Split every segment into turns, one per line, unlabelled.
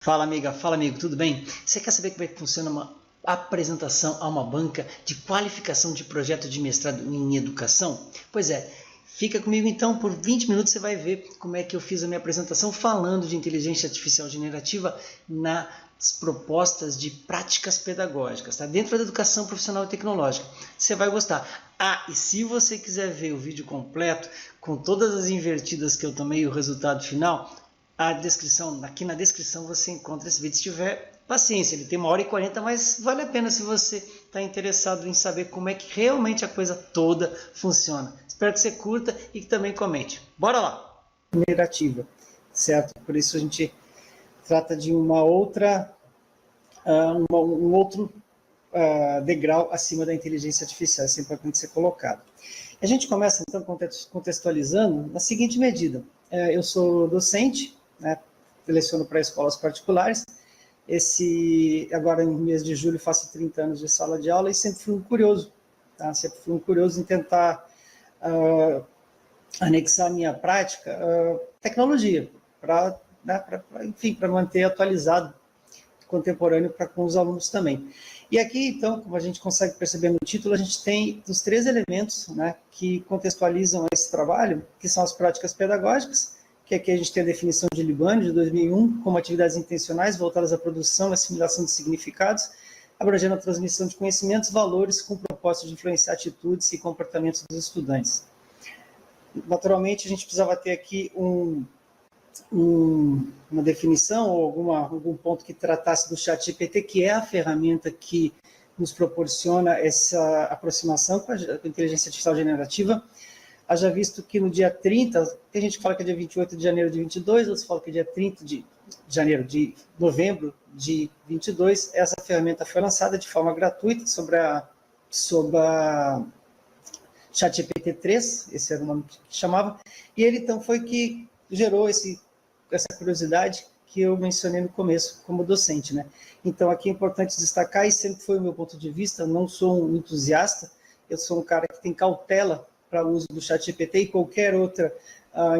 Fala amiga, fala amigo, tudo bem? Você quer saber como é que funciona uma apresentação a uma banca de qualificação de projeto de mestrado em educação? Pois é, fica comigo então, por 20 minutos você vai ver como é que eu fiz a minha apresentação falando de inteligência artificial generativa nas propostas de práticas pedagógicas, tá? Dentro da educação profissional e tecnológica. Você vai gostar. Ah, e se você quiser ver o vídeo completo, com todas as invertidas que eu tomei e o resultado final, aqui na descrição você encontra esse vídeo. Se tiver paciência, ele tem 1h40, mas vale a pena se você está interessado em saber como é que realmente a coisa toda funciona. Espero que você curta e que também comente. Bora lá! Generativa, certo? Por isso a gente trata de uma outra, um outro degrau acima da inteligência artificial, isso é importante ser colocado. A gente começa então contextualizando na seguinte medida. Eu sou docente, né, leciono para escolas particulares. Agora, no mês de julho, faço 30 anos de sala de aula e sempre fui um curioso. Tá? Sempre fui um curioso em tentar anexar a minha prática tecnologia, enfim, para manter atualizado, contemporâneo com os alunos também. E aqui, então, como a gente consegue perceber no título, a gente tem os 3 elementos, né, que contextualizam esse trabalho, que são as práticas pedagógicas, que aqui a gente tem a definição de Libani, de 2001, como atividades intencionais voltadas à produção e assimilação de significados, abrangendo a transmissão de conhecimentos, valores, com o propósito de influenciar atitudes e comportamentos dos estudantes. Naturalmente, a gente precisava ter aqui uma definição ou algum ponto que tratasse do ChatGPT, que é a ferramenta que nos proporciona essa aproximação com a inteligência artificial generativa. Haja visto que no dia 30, tem gente que fala que é dia 28 de janeiro de 22, outros falam que é dia 30 de novembro de 22, essa ferramenta foi lançada de forma gratuita sobre a ChatGPT 3, esse era o nome que chamava, e ele então foi que gerou essa curiosidade que eu mencionei no começo como docente, né? Então aqui é importante destacar, e sempre foi o meu ponto de vista, não sou um entusiasta, eu sou um cara que tem cautela para o uso do ChatGPT e qualquer outra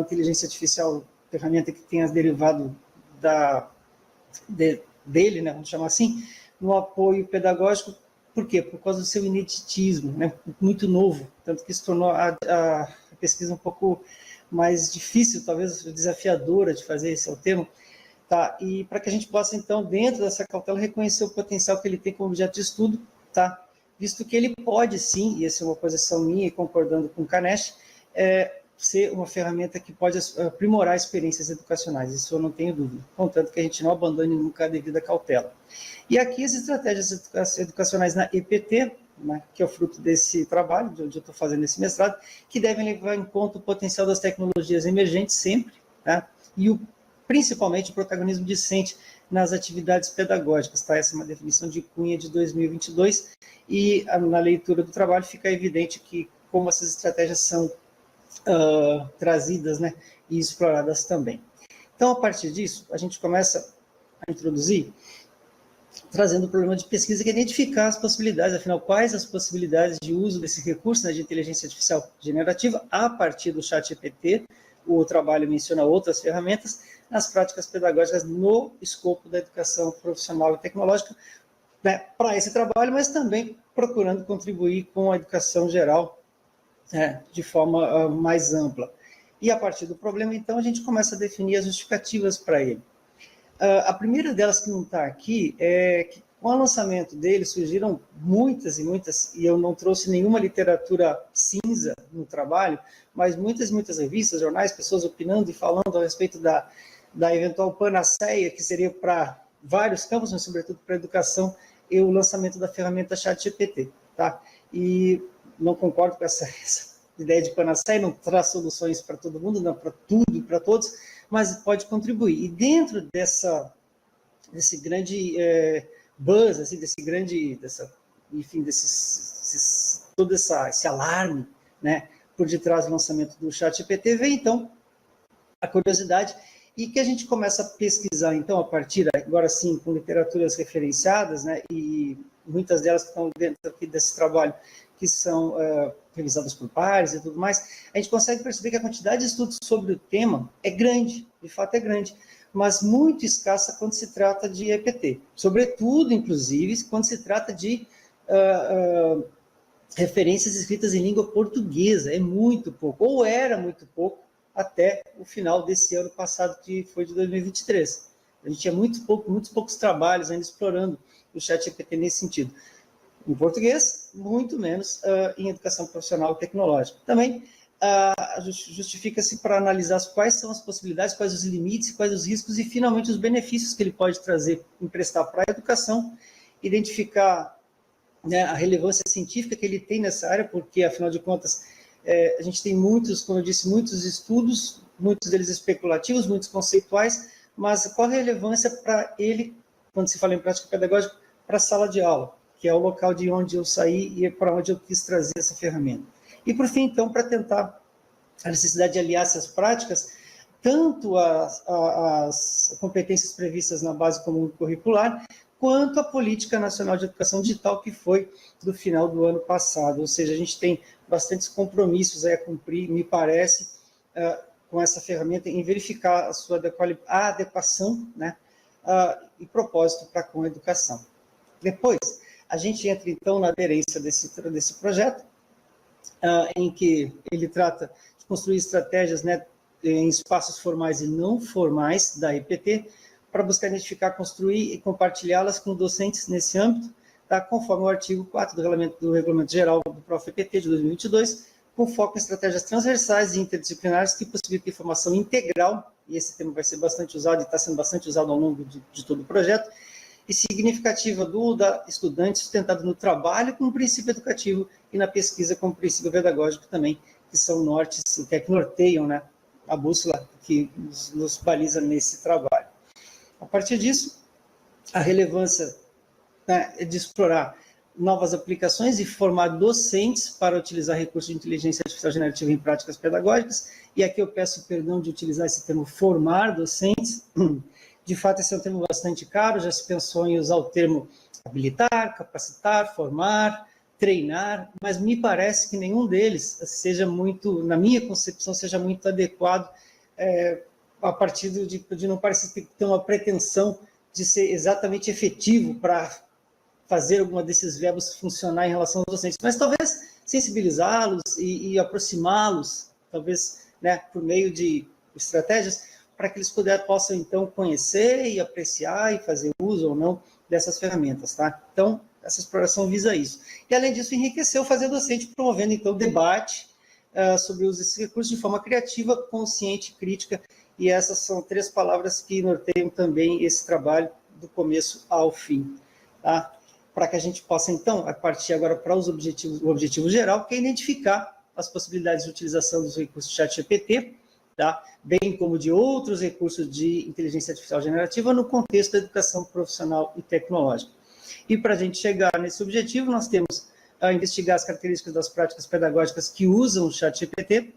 inteligência artificial, ferramenta que tenha derivado dele, né, vamos chamar assim, no apoio pedagógico. Por quê? Por causa do seu ineditismo, né, muito novo, tanto que isso tornou a pesquisa um pouco mais difícil, talvez desafiadora de fazer, esse é o termo, tá? E para que a gente possa, então, dentro dessa cautela, reconhecer o potencial que ele tem como objeto de estudo, tá? Visto que ele pode, sim, e essa é uma posição minha, e concordando com o Kanesh, ser uma ferramenta que pode aprimorar experiências educacionais, isso eu não tenho dúvida, contanto que a gente não abandone nunca a devida cautela. E aqui as estratégias educacionais na EPT, né, que é o fruto desse trabalho, de onde eu estou fazendo esse mestrado, que devem levar em conta o potencial das tecnologias emergentes sempre, né, e principalmente o protagonismo discente nas atividades pedagógicas. Tá? Essa é uma definição de Cunha de 2022, e na leitura do trabalho fica evidente que como essas estratégias são trazidas, né, e exploradas também. Então, a partir disso, a gente começa a introduzir, trazendo o problema de pesquisa, que é identificar as possibilidades, afinal, quais as possibilidades de uso desse recurso, né, de inteligência artificial generativa a partir do ChatGPT. O trabalho menciona outras ferramentas nas práticas pedagógicas no escopo da educação profissional e tecnológica, né, para esse trabalho, mas também procurando contribuir com a educação geral, de forma mais ampla. E a partir do problema, então, a gente começa a definir as justificativas para ele. A primeira delas que não está aqui é que com o lançamento dele surgiram muitas, e eu não trouxe nenhuma literatura cinza no trabalho, mas muitas revistas, jornais, pessoas opinando e falando a respeito da eventual panaceia, que seria para vários campos, mas sobretudo para a educação, e o lançamento da ferramenta ChatGPT. Tá? E não concordo com essa ideia de panaceia, não traz soluções para todo mundo, não para tudo e para todos, mas pode contribuir. E dentro desse grande buzz, assim, todo esse alarme, né, por detrás do lançamento do ChatGPT, vem então a curiosidade, e que a gente começa a pesquisar, então, a partir, agora sim, com literaturas referenciadas, né, e muitas delas que estão dentro aqui desse trabalho, que são revisadas por pares e tudo mais, a gente consegue perceber que a quantidade de estudos sobre o tema é grande, de fato é grande. mas muito escassa quando se trata de EPT. Sobretudo, inclusive, quando se trata de referências escritas em língua portuguesa. É muito pouco, ou era muito pouco, até o final desse ano passado, que foi de 2023. A gente tinha muitos poucos trabalhos ainda explorando o ChatGPT nesse sentido. Em português, muito menos em educação profissional e tecnológica. Também justifica-se para analisar quais são as possibilidades, quais os limites, quais os riscos e, finalmente, os benefícios que ele pode trazer, emprestar para a educação, identificar, né, a relevância científica que ele tem nessa área, porque, afinal de contas, a gente tem muitos, como eu disse, muitos estudos, muitos deles especulativos, muitos conceituais, mas qual a relevância para ele, quando se fala em prática pedagógica, para a sala de aula, que é o local de onde eu saí e para onde eu quis trazer essa ferramenta. E, por fim, então, para tentar a necessidade de aliar essas práticas, tanto as competências previstas na base comum curricular, quanto a Política Nacional de Educação Digital, que foi do final do ano passado. Ou seja, a gente tem bastantes compromissos a cumprir, me parece, com essa ferramenta, em verificar a sua adequação, né, e propósito para com a educação. Depois, a gente entra, então, na aderência desse projeto, em que ele trata de construir estratégias, né, em espaços formais e não formais da EPT, para buscar identificar, construir e compartilhá-las com docentes nesse âmbito, tá, conforme o artigo 4 do Regulamento Geral do Prof.EPT de 2022, com foco em estratégias transversais e interdisciplinares que possibilitem formação integral, e esse tema vai ser bastante usado e está sendo bastante usado ao longo de todo o projeto, e significativa da estudante, sustentado no trabalho com o princípio educativo e na pesquisa com o princípio pedagógico também, que são nortes, que norteiam, né, a bússola que nos baliza nesse trabalho. A partir disso, a relevância, né, é de explorar novas aplicações e formar docentes para utilizar recursos de inteligência artificial generativa em práticas pedagógicas, e aqui eu peço perdão de utilizar esse termo formar docentes. De fato, esse é um termo bastante caro, já se pensou em usar o termo habilitar, capacitar, formar, treinar, mas me parece que nenhum deles seja muito, na minha concepção, seja muito adequado, a partir de não parecer ter uma pretensão de ser exatamente efetivo para fazer alguma desses verbos funcionar em relação aos docentes, mas talvez sensibilizá-los e aproximá-los, talvez, né, por meio de estratégias, para que eles possam, então, conhecer e apreciar e fazer uso ou não dessas ferramentas, tá? Então, essa exploração visa isso. E, além disso, enriquecer o fazer docente, promovendo, então, debate sobre os desses recursos de forma criativa, consciente, crítica, e essas são 3 palavras que norteiam também esse trabalho do começo ao fim, tá? Para que a gente possa, então, a partir agora para o objetivo geral, que é identificar as possibilidades de utilização dos recursos ChatGPT, tá? Bem como de outros recursos de inteligência artificial generativa no contexto da educação profissional e tecnológica. E para a gente chegar nesse objetivo, nós temos a investigar as características das práticas pedagógicas que usam o ChatGPT,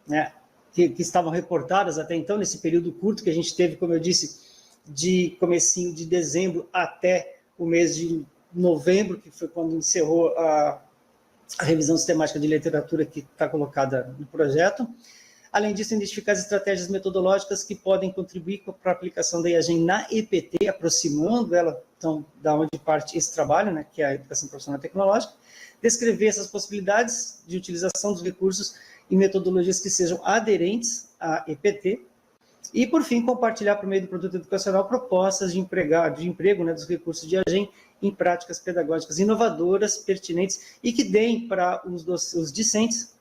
né, que estavam reportadas até então, nesse período curto que a gente teve, como eu disse, de comecinho de dezembro até o mês de novembro, que foi quando encerrou a revisão sistemática de literatura que está colocada no projeto. Além disso, identificar as estratégias metodológicas que podem contribuir para a aplicação da IAGEN na EPT, aproximando ela, então, da onde parte esse trabalho, né, que é a educação profissional e tecnológica, descrever essas possibilidades de utilização dos recursos e metodologias que sejam aderentes à EPT, e, por fim, compartilhar por meio do produto educacional propostas de emprego, né, dos recursos de IAGEN em práticas pedagógicas inovadoras, pertinentes e que deem para os discentes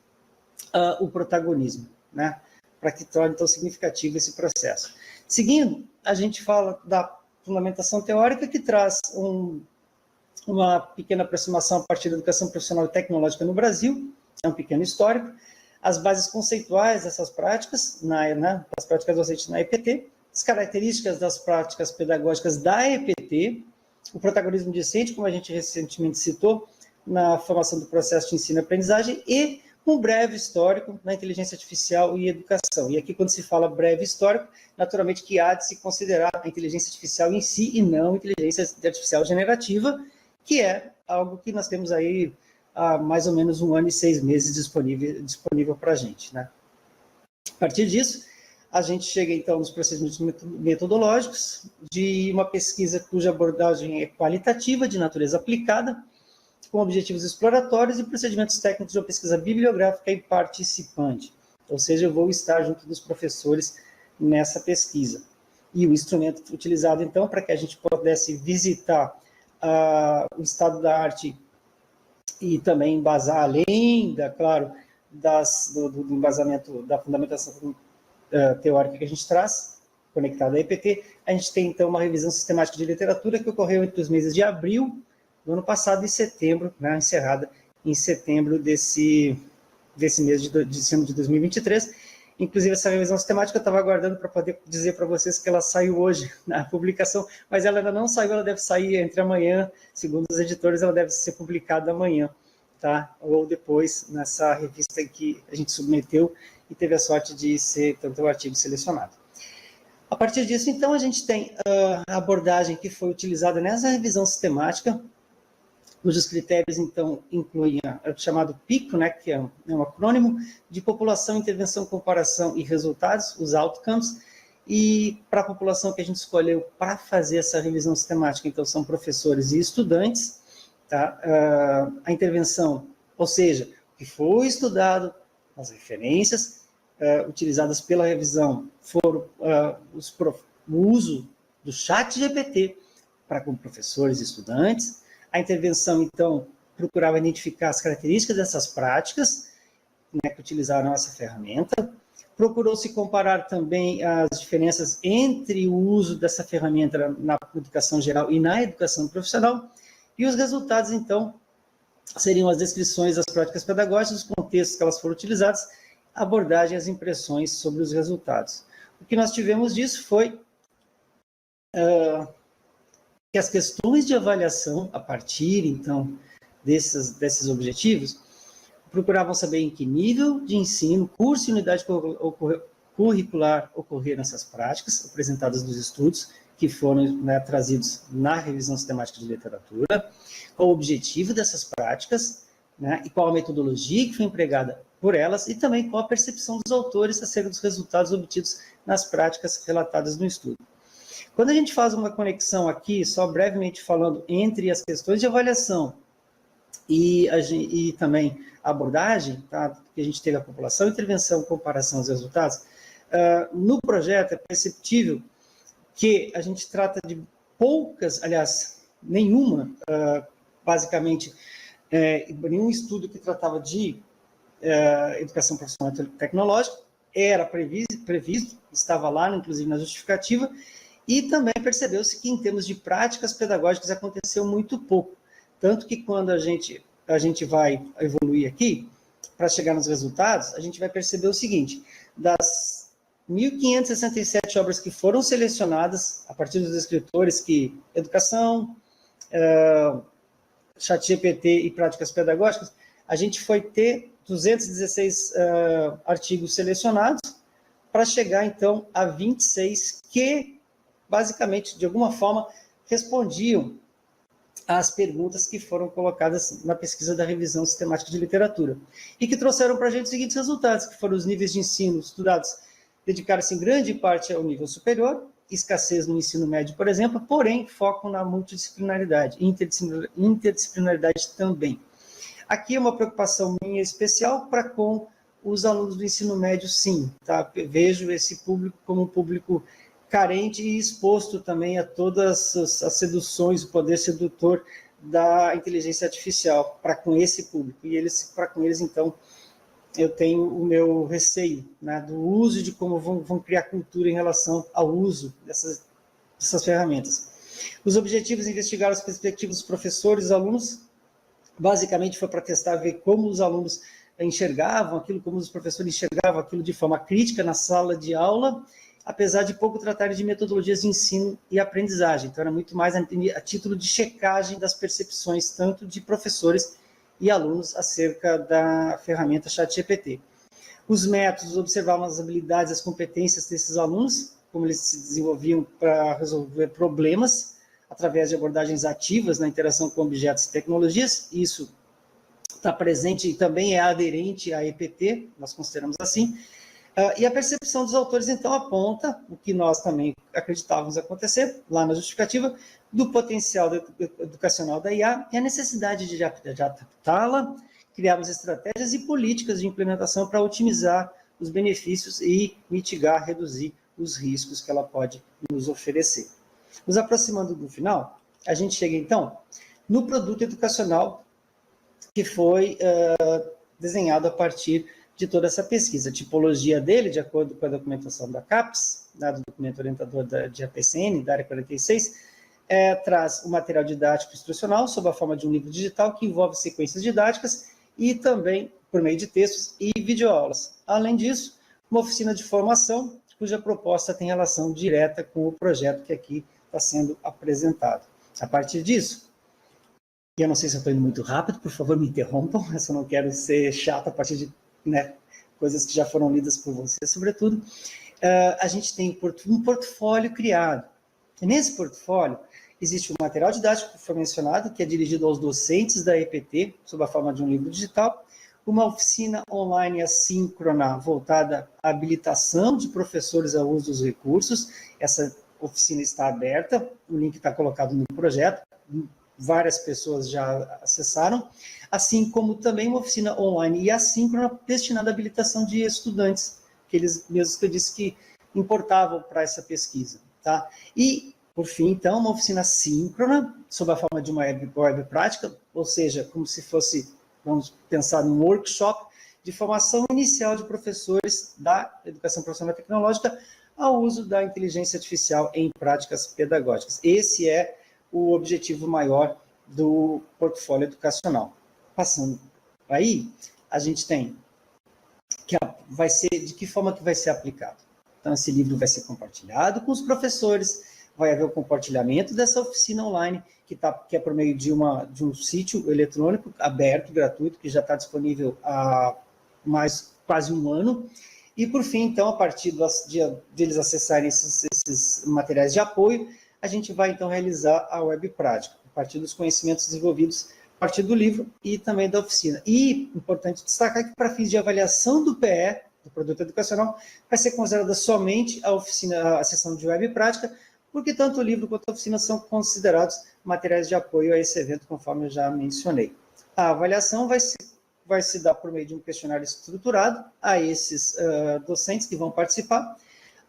o protagonismo, né, para que torne tão significativo esse processo. Seguindo, a gente fala da fundamentação teórica, que traz uma pequena aproximação a partir da educação profissional e tecnológica no Brasil, é um pequeno histórico, as bases conceituais dessas práticas, das práticas docentes na EPT, as características das práticas pedagógicas da EPT, o protagonismo discente, como a gente recentemente citou, na formação do processo de ensino e aprendizagem, e um breve histórico na inteligência artificial e educação. E aqui, quando se fala breve histórico, naturalmente que há de se considerar a inteligência artificial em si e não a inteligência artificial generativa, que é algo que nós temos aí há mais ou menos 1 ano e 6 meses disponível para a gente, né? A partir disso, a gente chega, então, nos procedimentos metodológicos de uma pesquisa cuja abordagem é qualitativa, de natureza aplicada, com objetivos exploratórios e procedimentos técnicos de uma pesquisa bibliográfica e participante. Ou seja, eu vou estar junto dos professores nessa pesquisa. E o instrumento utilizado, então, para que a gente pudesse visitar o estado da arte e também embasar, além, claro, do embasamento, da fundamentação teórica que a gente traz, conectada à EPT, a gente tem, então, uma revisão sistemática de literatura que ocorreu entre os meses de abril do ano passado e setembro, né, encerrada em setembro desse mês de dezembro de 2023. Inclusive, essa revisão sistemática eu estava aguardando para poder dizer para vocês que ela saiu hoje na publicação, mas ela ainda não saiu, ela deve sair entre amanhã, segundo os editores, ela deve ser publicada amanhã, tá? Ou depois, nessa revista que a gente submeteu e teve a sorte de ser tanto o artigo selecionado. A partir disso, então, a gente tem a abordagem que foi utilizada nessa revisão sistemática, cujos critérios, então, incluem o chamado PICO, né, que é um acrônimo de População, Intervenção, Comparação e Resultados, os outcomes, e para a população que a gente escolheu para fazer essa revisão sistemática, então, são professores e estudantes, tá? A intervenção, ou seja, o que foi estudado, as referências utilizadas pela revisão foram o uso do chat GPT para com professores e estudantes. A intervenção, então, procurava identificar as características dessas práticas, né, que utilizaram essa ferramenta. Procurou-se comparar também as diferenças entre o uso dessa ferramenta na educação geral e na educação profissional. E os resultados, então, seriam as descrições das práticas pedagógicas, os contextos que elas foram utilizadas, abordagem e as impressões sobre os resultados. O que nós tivemos disso foi que as questões de avaliação, a partir, então, desses objetivos, procuravam saber em que nível de ensino, curso e unidade curricular ocorreram essas práticas apresentadas nos estudos que foram, né, trazidos na revisão sistemática de literatura, qual o objetivo dessas práticas, né, e qual a metodologia que foi empregada por elas, e também qual a percepção dos autores acerca dos resultados obtidos nas práticas relatadas no estudo. Quando a gente faz uma conexão aqui, só brevemente falando, entre as questões de avaliação e também a abordagem, tá, que a gente teve a população, intervenção, comparação aos resultados, no projeto é perceptível que a gente trata de poucas, aliás, nenhuma, basicamente, nenhum estudo que tratava de educação profissional e tecnológica, era previsto, estava lá, inclusive na justificativa, e também percebeu-se que, em termos de práticas pedagógicas, aconteceu muito pouco. Tanto que, quando a gente vai evoluir aqui, para chegar nos resultados, a gente vai perceber o seguinte: das 1.567 obras que foram selecionadas, a partir dos escritores que educação, ChatGPT e práticas pedagógicas, a gente foi ter 216 artigos selecionados, para chegar, então, a 26 que, basicamente, de alguma forma, respondiam às perguntas que foram colocadas na pesquisa da revisão sistemática de literatura, e que trouxeram para a gente os seguintes resultados, que foram os níveis de ensino estudados, dedicaram-se em grande parte ao nível superior, escassez no ensino médio, por exemplo, porém, foco na multidisciplinaridade, interdisciplinaridade também. Aqui é uma preocupação minha especial para com os alunos do ensino médio, sim, tá? Vejo esse público como um público carente e exposto também a todas as seduções, o poder sedutor da inteligência artificial para com esse público. E para com eles, então, eu tenho o meu receio, né, do uso, de como vão criar cultura em relação ao uso dessas ferramentas. Os objetivos investigaram as perspectivas dos professores e dos alunos. Basicamente foi para testar, ver como os alunos enxergavam aquilo, como os professores enxergavam aquilo de forma crítica na sala de aula, apesar de pouco tratarem de metodologias de ensino e aprendizagem. Então, era muito mais a título de checagem das percepções, tanto de professores e alunos, acerca da ferramenta ChatGPT. Os métodos observavam as habilidades, as competências desses alunos, como eles se desenvolviam para resolver problemas, através de abordagens ativas na interação com objetos e tecnologias. Isso está presente e também é aderente à EPT, nós consideramos assim. E a percepção dos autores, então, aponta o que nós também acreditávamos acontecer, lá na justificativa, do potencial educacional da IA e a necessidade de adaptá-la, criarmos estratégias e políticas de implementação para otimizar os benefícios e mitigar, reduzir os riscos que ela pode nos oferecer. Nos aproximando do final, a gente chega, então, no produto educacional que foi desenhado a partir de toda essa pesquisa. A tipologia dele, de acordo com a documentação da CAPES, do documento orientador de APCN, da área 46, traz o material didático instrucional sob a forma de um livro digital que envolve sequências didáticas e também por meio de textos e videoaulas. Além disso, uma oficina de formação, cuja proposta tem relação direta com o projeto que aqui está sendo apresentado. A partir disso, e eu não sei se eu estou indo muito rápido, por favor me interrompam, eu só não quero ser chato a partir de coisas que já foram lidas por vocês, sobretudo. A gente tem um portfólio criado. E nesse portfólio existe o material didático que foi mencionado, que é dirigido aos docentes da EPT, sob a forma de um livro digital, uma oficina online assíncrona voltada à habilitação de professores ao uso dos recursos. Essa oficina está aberta, o link está colocado no projeto, várias pessoas já acessaram, assim como também uma oficina online e assíncrona destinada à habilitação de estudantes, aqueles mesmos que eu disse que importavam para essa pesquisa. Tá? E, por fim, então, uma oficina síncrona, sob a forma de uma web prática, ou seja, como se fosse, vamos pensar num workshop de formação inicial de professores da educação profissional tecnológica ao uso da inteligência artificial em práticas pedagógicas. Esse é o objetivo maior do portfólio educacional. Passando aí, a gente tem que vai ser, de que forma que vai ser aplicado. Então, esse livro vai ser compartilhado com os professores, vai haver o compartilhamento dessa oficina online, que é por meio de um sítio eletrônico aberto, gratuito, que já está disponível há quase um ano. E, por fim, então, a partir de eles acessarem esses materiais de apoio, a gente vai, então, realizar a web prática, a partir dos conhecimentos desenvolvidos a partir do livro e também da oficina. E, importante destacar que, para fins de avaliação do PE, do produto educacional, vai ser considerada somente a sessão de web prática, porque tanto o livro quanto a oficina são considerados materiais de apoio a esse evento, conforme eu já mencionei. A avaliação vai se dar por meio de um questionário estruturado a esses docentes que vão participar.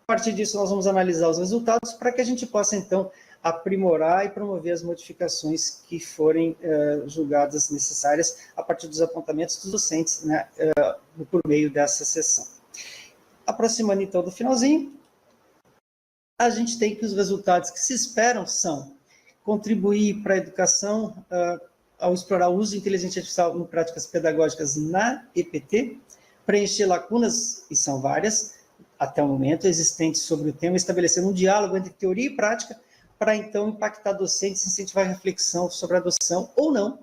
A partir disso, nós vamos analisar os resultados para que a gente possa, então, aprimorar e promover as modificações que forem julgadas necessárias a partir dos apontamentos dos docentes, né, por meio dessa sessão. Aproximando, então, do finalzinho, a gente tem que os resultados que se esperam são contribuir para a educação ao explorar o uso de inteligência artificial em práticas pedagógicas na EPT, preencher lacunas, e são várias, até o momento, existentes sobre o tema, estabelecendo um diálogo entre teoria e prática para, então, impactar docentes e incentivar a reflexão sobre a adoção ou não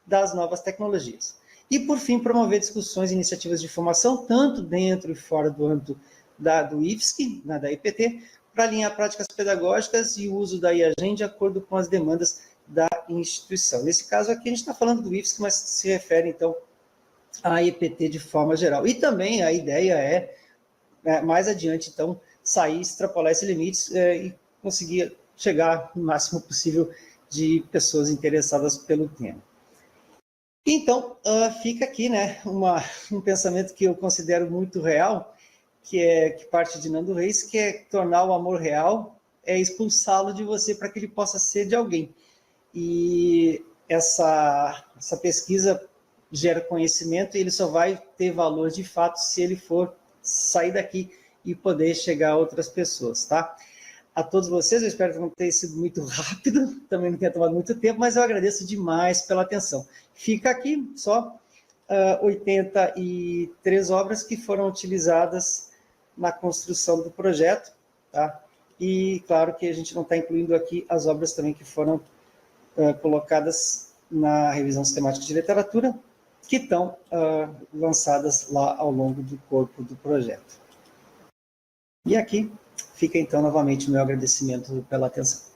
das novas tecnologias. E, por fim, promover discussões e iniciativas de formação, tanto dentro e fora do âmbito do IFSC, da EPT, para alinhar práticas pedagógicas e o uso da IAGEN de acordo com as demandas da instituição. Nesse caso aqui, a gente está falando do IFSC, mas se refere, então, à EPT de forma geral. E também a ideia é mais adiante, então, extrapolar esses limites e conseguir chegar no máximo possível de pessoas interessadas pelo tema. Então, fica aqui, né, um pensamento que eu considero muito real, que parte de Nando Reis, que é tornar o amor real, é expulsá-lo de você para que ele possa ser de alguém. E essa pesquisa gera conhecimento e ele só vai ter valor de fato se ele for sair daqui e poder chegar a outras pessoas, tá? A todos vocês, eu espero que não tenha sido muito rápido, também não tenha tomado muito tempo, mas eu agradeço demais pela atenção. Fica aqui só 83 obras que foram utilizadas na construção do projeto, tá? E claro que a gente não está incluindo aqui as obras também que foram colocadas na revisão sistemática de literatura, que estão lançadas lá ao longo do corpo do projeto. E aqui fica, então, novamente o meu agradecimento pela atenção.